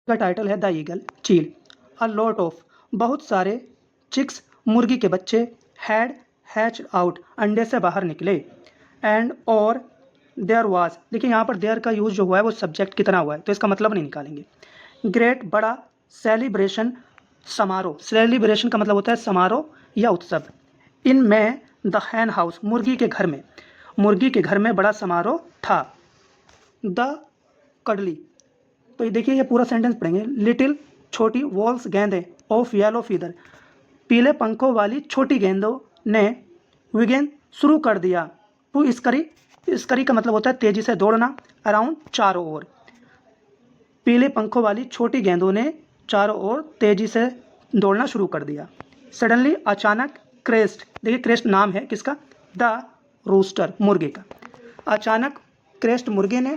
का टाइटल है the eagle, चील। अ लॉट ऑफ, बहुत सारे, चिक्स, मुर्गी के बच्चे, हैड हैच्ड आउट, अंडे से बाहर निकले, एंड और देयर वाज, देखिए यहाँ पर देयर का यूज जो हुआ है वो सब्जेक्ट की तरह हुआ है तो इसका मतलब नहीं निकालेंगे। ग्रेट, बड़ा, सेलिब्रेशन, समारोह, सेलिब्रेशन का मतलब होता है समारोह या उत्सव। इन में द हैन हाउस, मुर्गी के घर में, मुर्गी के घर में बड़ा समारोह था। द कडली, तो ये देखिए ये पूरा सेंटेंस पढ़ेंगे। लिटिल, छोटी, वॉल्स, गेंदें, ऑफ येलो फीदर, पीले पंखों वाली छोटी गेंदों ने, विगेन, शुरू कर दिया, टू स्करी, स्करी का मतलब होता है तेजी से दौड़ना, अराउंड, चारों ओर, पीले पंखों वाली छोटी गेंदों ने चारों ओर तेजी से दौड़ना शुरू कर दिया। सडनली, अचानक, क्रेस्ट, देखिए क्रेस्ट नाम है किसका, द रूस्टर, मुर्गे का। अचानक क्रेस्ट मुर्गे ने,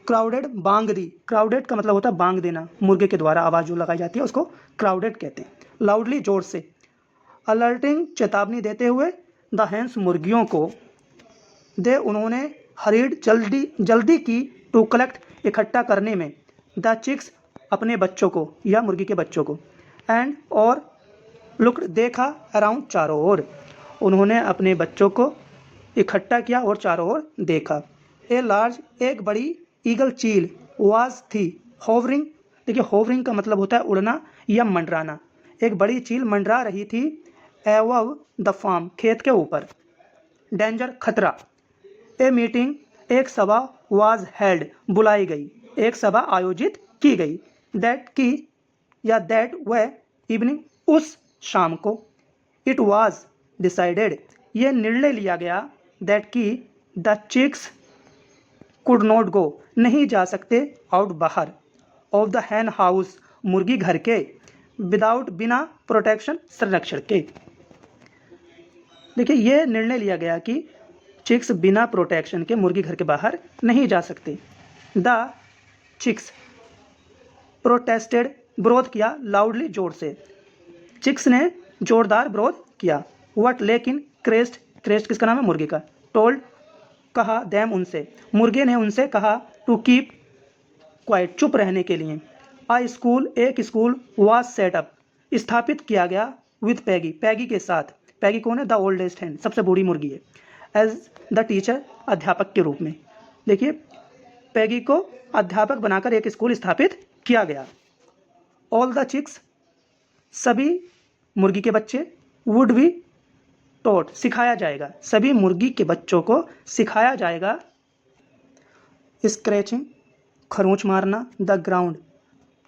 क्राउडेड, बांग दी, क्राउडेड का मतलब होता है बांग देना, मुर्गे के द्वारा आवाज़ जो लगाई जाती है उसको क्राउडेड कहते हैं। लाउडली, जोर से। अलर्टिंग, चेतावनी देते हुए, द हैंस, मुर्गियों को, दे, उन्होंने, हरीड, जल्दी जल्दी की, टू कलेक्ट, इकट्ठा करने में, द चिक्स, अपने बच्चों को या मुर्गी के बच्चों को, एंड और, लुक्ड, देखा, अराउंड, चारों ओर, उन्होंने अपने बच्चों को इकट्ठा किया और चारों ओर देखा। ए लार्ज, एक बड़ी, ईगल, चील, वाज, थी, होवरिंग, देखिए होवरिंग का मतलब होता है उड़ना या मंडराना, एक बड़ी चील मंडरा रही थी, एवव द फार्म, खेत के ऊपर। डेंजर, खतरा। ए मीटिंग, एक सभा, वाज हेल्ड, बुलाई गई, एक सभा आयोजित की गई। दैट की या दैट वह, इवनिंग, उस शाम को। इट वाज डिसाइडेड, ये निर्णय लिया गया, दैट की the chicks could not go, नहीं जा सकते, आउट, बाहर, ऑफ द हैन हाउस, मुर्गी घर के, विदाउट, बिना, प्रोटेक्शन, संरक्षण के। देखिए ये निर्णय लिया गया कि चिक्स बिना प्रोटेक्शन के मुर्गी घर के बाहर नहीं जा सकते। द चिक्स प्रोटेस्टेड, विरोध किया, लाउडली, जोर से, चिक्स ने जोरदार विरोध किया। वट, लेकिन, क्रेस्ट, क्रेस्ट किसका नाम है, मुर्गे का, टोल्ड, कहा, दैम, उनसे, मुर्गे ने उनसे कहा, टू कीप क्वाइट, चुप रहने के लिए। आ स्कूल, एक स्कूल, वाज सेट अप, स्थापित किया गया, विथ पैगी, पैगी के साथ, पैगी कौन है, द ओल्डेस्ट हैन, सबसे बूढ़ी मुर्गी है, एज द टीचर, अध्यापक के रूप में। देखिए पैगी को अध्यापक बनाकर एक स्कूल स्थापित किया गया। ऑल द चिक्स, सभी मुर्गी के बच्चे, वुड बी टॉट, सिखाया जाएगा, सभी मुर्गी के बच्चों को सिखाया जाएगा। स्क्रैचिंग, खरोंच मारना, द ग्राउंड,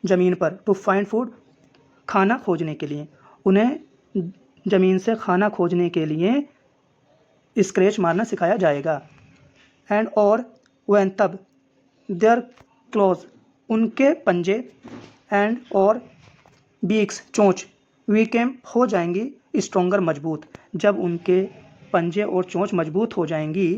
जमीन पर, टू फाइंड फूड, खाना खोजने के लिए, उन्हें जमीन से खाना खोजने के लिए स्क्रैच मारना सिखाया जाएगा। एंड और, वैन, तब, देयर क्लोज, उनके पंजे, एंड और, बीक्स, चोंच, वीकेम, हो जाएंगी, स्ट्रोंगर, मजबूत, जब उनके पंजे और चोंच मजबूत हो जाएंगी।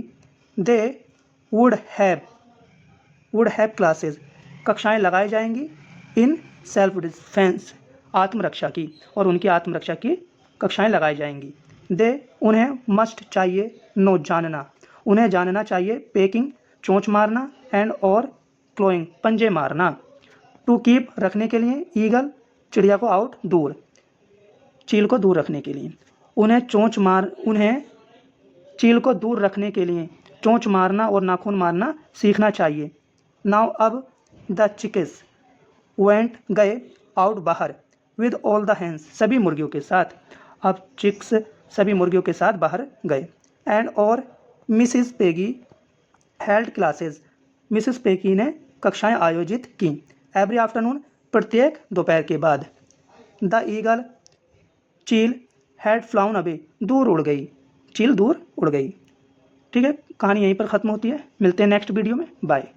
दे वुड हैव क्लासेस, कक्षाएं लगाई जाएंगी, इन सेल्फ डिफेंस, आत्मरक्षा की, और उनकी आत्मरक्षा की कक्षाएं लगाई जाएंगी। दे, उन्हें, मस्ट, चाहिए, नो, जानना, उन्हें जानना चाहिए, पेकिंग, चोंच मारना, एंड और, क्लोइंग, पंजे मारना। टू कीप, रखने के लिए, ईगल, चिड़िया को, आउट, दूर, चील को दूर रखने के लिए, उन्हें चील को दूर रखने के लिए चोंच मारना और नाखून मारना सीखना चाहिए। नाउ, अब, द चिकेस वेंट, गए, आउट, बाहर, विद ऑल द हैंस, सभी मुर्गियों के साथ, अब चिक्स सभी मुर्गियों के साथ बाहर गए। एंड और, Mrs Peggy held classes, Mrs Peggy ने कक्षाएं आयोजित की, एवरी आफ्टरनून, प्रत्येक दोपहर के बाद। द ईगल, चील, हैड फ्लाउन अवे, दूर उड़ गई, चील दूर उड़ गई। ठीक है, कहानी यहीं पर ख़त्म होती है, मिलते हैं नेक्स्ट वीडियो में, बाय।